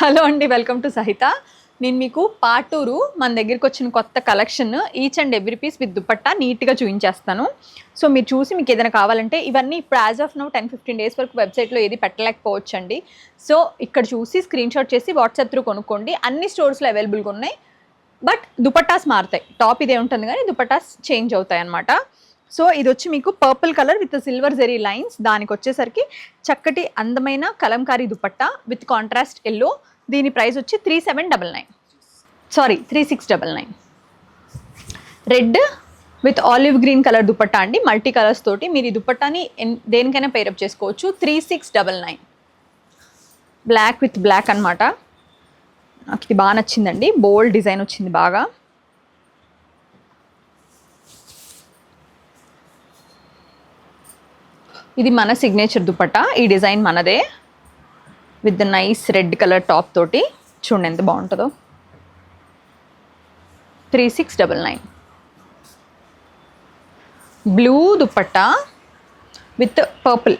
Hello అండి, welcome to సహిత. నేను మీకు పాటూరు మన దగ్గరికి వచ్చిన కొత్త collection each and every piece with dupatta నీట్గా చూపించేస్తాను. సో మీరు చూసి మీకు ఏదైనా కావాలంటే ఇవన్నీ ఇప్పుడు యాజ్ ఆఫ్ నౌ 10-15 డేస్ వరకు వెబ్సైట్లో ఏది పెట్టలేకపోవచ్చు అండి. సో ఇక్కడ చూసి స్క్రీన్ షాట్ చేసి వాట్సాప్ త్రూ కొనుక్కోండి. అన్ని స్టోర్స్లో అవైలబుల్గా ఉన్నాయి. బట్ దుపట్టాస్ మారుతాయి. టాప్ ఇదే ఉంటుంది కానీ దుపట్టాస్ చేంజ్ అవుతాయి అన్నమాట. సో ఇది వచ్చి మీకు purple colour with silver zari lines. దానికి వచ్చేసరికి చక్కటి అందమైన Kalamkari dupatta with contrast yellow. దీని ప్రైస్ వచ్చి 3699. Red with olive green colour dupatta అండి, మల్టీ కలర్స్ తోటి. మీరు ఈ దుపట్టాని దేనికైనా పేరప్ చేసుకోవచ్చు. 3699. బ్లాక్ విత్ బ్లాక్ అనమాట. నాకు ఇది బాగా నచ్చిందండి, బోల్డ్ డిజైన్ వచ్చింది బాగా. ఇది మన సిగ్నేచర్ దుపట్టా. ఈ డిజైన్ మనదే with the nice red colour top తోటి. చూడండి ఎంత బాగుంటుందో. 3699. Blue dupatta with purple.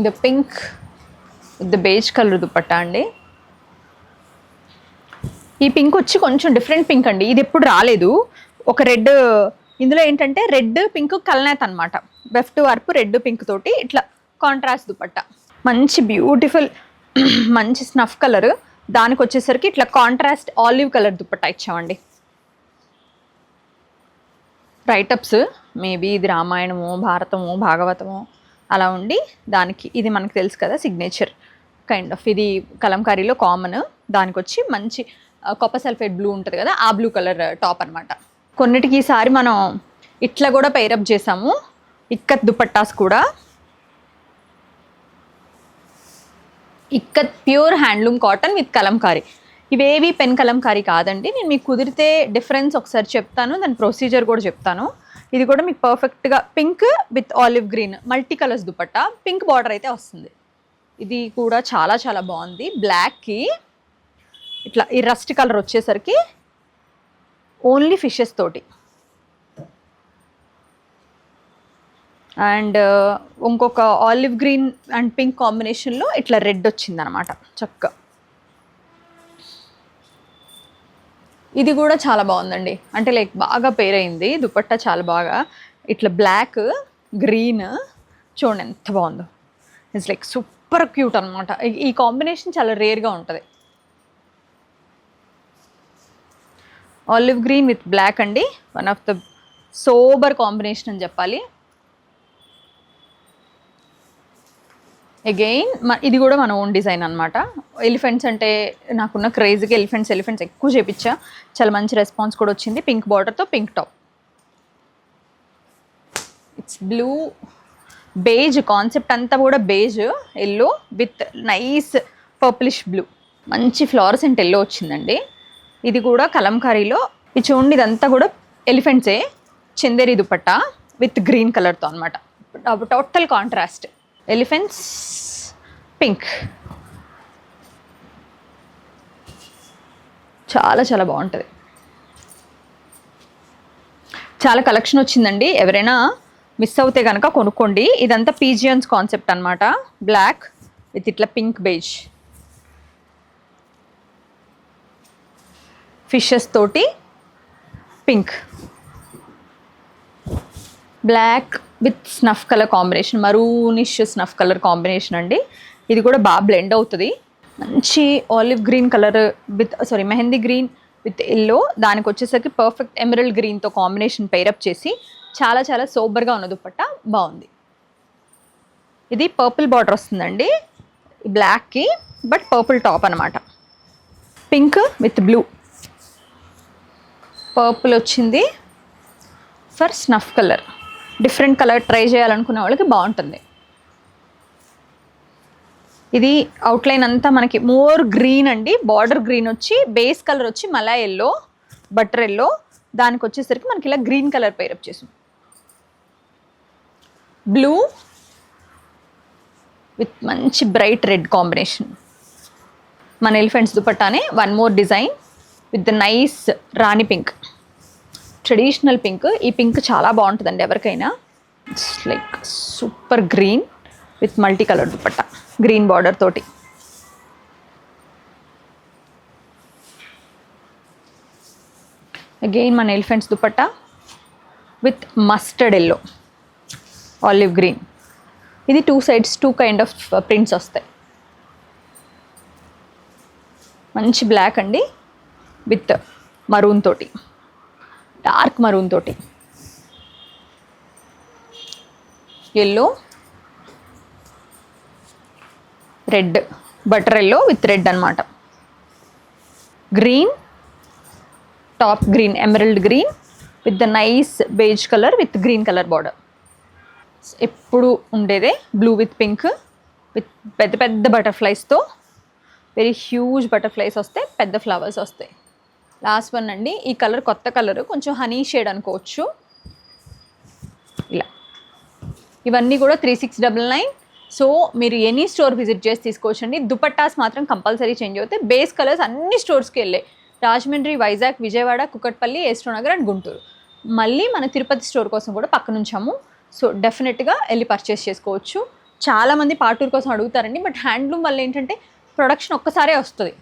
The pink with the beige colour dupatta అండి. ఈ పింక్ వచ్చి కొంచెం డిఫరెంట్ పింక్ అండి, ఇది ఎప్పుడు రాలేదు. ఒక రెడ్, ఇందులో ఏంటంటే రెడ్ పింక్ కల్నేత్ అనమాట. వెఫ్ట్ వర్పు రెడ్ పింక్ తోటి ఇట్లా కాంట్రాస్ట్ దుపట్టా. మంచి బ్యూటిఫుల్ మంచి స్నఫ్ కలర్. దానికి వచ్చేసరికి ఇట్లా కాంట్రాస్ట్ ఆలివ్ కలర్ దుపట్టా ఇచ్చామండి. రైటప్స్ మేబీ ఇది రామాయణము, భారతము, భాగవతము అలా ఉండి దానికి ఇది మనకు తెలుసు కదా సిగ్నేచర్ కైండ్ ఆఫ్. ఇది కలంకారీలో కామన్. దానికి వచ్చి మంచి కాపర్ సల్ఫేట్ బ్లూ ఉంటుంది కదా, ఆ బ్లూ కలర్ టాప్ అనమాట. కొన్నిటికి ఈసారి మనం ఇట్లా కూడా పైరప్ చేసాము, ఇక్కత్ దుపట్టాస్ కూడా. Ikat pure handloom cotton with Kalamkari. ఇవేవి పెన్ కలంకారీ కాదండి. నేను మీకు కుదిరితే డిఫరెన్స్ ఒకసారి చెప్తాను, దాని ప్రొసీజర్ కూడా చెప్తాను. ఇది కూడా మీకు పర్ఫెక్ట్గా pink with olive green multi colours dupatta. Pink border అయితే వస్తుంది. ఇది కూడా చాలా చాలా బాగుంది. బ్లాక్కి ఇట్లా ఈ రస్ట్ కలర్ వచ్చేసరికి ఓన్లీ ఫిషెస్ తోటి. అండ్ ఇంకొక ఆలివ్ గ్రీన్ అండ్ పింక్ కాంబినేషన్లో ఇట్లా రెడ్ వచ్చిందనమాట చక్క. ఇది కూడా చాలా బాగుందండి, అంటే లైక్ బాగా పేర్ అయింది దుపట్టా చాలా బాగా. ఇట్లా బ్లాక్ గ్రీన్ చూడండి ఎంత బాగుందో. ఇట్స్ లైక్ సూపర్ క్యూట్ అనమాట. ఈ కాంబినేషన్ చాలా రేర్గా ఉంటుంది. ఆలివ్ గ్రీన్ విత్ బ్లాక్ అండి, one of the sober combination అని చెప్పాలి. అగైన్ ఇది కూడా మన ఓన్ డిజైన్ అనమాట. ఎలిఫెంట్స్ అంటే నాకున్న క్రేజీగా ఎలిఫెంట్స్ ఎక్కువ చేపించా. చాలా మంచి రెస్పాన్స్ కూడా వచ్చింది. పింక్ బార్డర్తో pink top. It's blue beige concept అంతా కూడా beige yellow with nice purplish blue. మంచి ఫ్లోరసెంట్ ఎల్లో వచ్చిందండి. ఇది కూడా కలంకారీలో. ఇది చూడండి, ఇదంతా కూడా ఎలిఫెంట్సే. చందేరి దుపట్టా విత్ గ్రీన్ కలర్తో అనమాట. Total contrast. Elephants pink. చాలా చాలా బాగుంటుంది. చాలా కలెక్షన్ వచ్చిందండి. ఎవరైనా మిస్ అవుతే కనుక కొనుక్కోండి. ఇదంతా పీజియన్స్ కాన్సెప్ట్ అనమాట. బ్లాక్ విత్ ఇట్లా పింక్ బేజ్ ఫిషెస్ తోటి pink. Black with snuff colour combination, maroonish snuff colour combination అండి. ఇది కూడా బాగా బ్లెండ్ అవుతుంది. మంచి olive green colour with mehndi green with yellow. దానికి వచ్చేసరికి పర్ఫెక్ట్ ఎమరల్డ్ గ్రీన్తో కాంబినేషన్ పైరప్ చేసి చాలా చాలా సోబర్గా ఉన్న దుపట్టా బాగుంది. ఇది పర్పుల్ బార్డర్ వస్తుందండి బ్లాక్కి, బట్ పర్పుల్ టాప్ అనమాట. పింక్ విత్ బ్లూ, పర్పుల్ వచ్చింది for snuff colour. Different colour try చేయాలనుకునే వాళ్ళకి బాగుంటుంది. ఇది అవుట్లైన్ అంతా మనకి మోర్ గ్రీన్ అండి. బార్డర్ గ్రీన్ వచ్చి బేస్ కలర్ వచ్చి మలా ఎల్లో, బటర్ ఎల్లో. దానికి వచ్చేసరికి మనకి ఇలా గ్రీన్ కలర్ పైరప్ చేసాం. బ్లూ విత్ మంచి బ్రైట్ రెడ్ కాంబినేషన్. మన ఎలిఫెంట్స్ దుపట్టానే one more design with the nice rani pink, traditional pink. ఈ పింక్ చాలా బాగుంటుందండి ఎవరికైనా. It's like super green with multi colour dupatta, green border తోటి. అగైన్ మన elephants dupatta with mustard yellow, olive green. ఇది 2 సైడ్స్ 2 కైండ్ ఆఫ్ ప్రింట్స్ వస్తాయి. మంచి బ్లాక్ అండి విత్ మరూన్ తోటి, డార్క్ మరూన్ తోటి, yellow, red, butter yellow with red అనమాట. Green top, green emerald green with the nice beige colour with green colour border. ఎప్పుడు ఉండేదే blue with pink with పెద్ద పెద్ద బటర్ఫ్లైస్తో, వెరీ హ్యూజ్ బటర్ఫ్లైస్ వస్తాయి, పెద్ద flowers వస్తాయి. లాస్ట్ వన్ అండి, ఈ కలర్ కొత్త కలర్, కొంచెం హనీ షేడ్ అనుకోవచ్చు. ఇలా ఇవన్నీ కూడా 3699. సో మీరు ఎనీ స్టోర్ విజిట్ చేసి తీసుకోవచ్చండి. దుపట్టాస్ మాత్రం కంపల్సరీ చేంజ్ అవుతాయి. బేస్ కలర్స్ అన్ని స్టోర్స్కి వెళ్ళాయి, రాజమండ్రి, వైజాగ్, విజయవాడ, కుకట్పల్లి, ఏస్ట్రోనగర్ అండ్ గుంటూరు. మళ్ళీ మన తిరుపతి స్టోర్ కోసం కూడా పక్కన ఉంచాము. సో డెఫినెట్గా వెళ్ళి పర్చేస్ చేసుకోవచ్చు. చాలామంది పాటూరు కోసం అడుగుతారండి, బట్ హ్యాండ్లూమ్ వల్ల ఏంటంటే ప్రొడక్షన్ ఒక్కసారే వస్తుంది.